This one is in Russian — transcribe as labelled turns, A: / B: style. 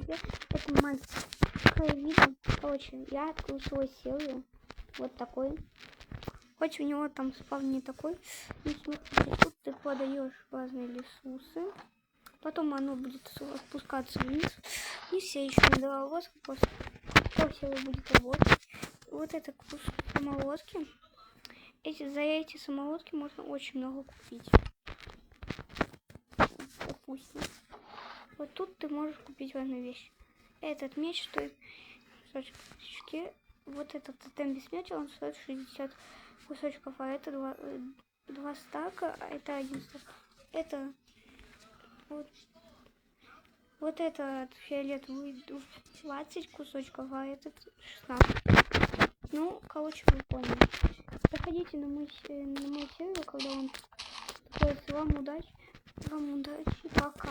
A: себе. Это маленькое видео. Короче, я открыл свой сервер. Вот такой. Хоть у него там спавн не такой. Но смотрите, тут ты подаешь разные ресурсы. Потом оно будет спускаться вниз. И все еще не давал воск. После сервер будет работать. Вот это самолодки. За эти самолодки можно очень много купить. Допустим. Вот тут ты можешь купить разные вещи. Этот меч стоит кусочки. Вот этот тотем бессмертия, он стоит 60 кусочков, а это 2 стака, а это 1 стак. Это вот этот фиолетовый 20 кусочков, а этот 16. Ну, короче, вы поняли. Заходите на мой сервер, когда он такой. Вам удачи, пока.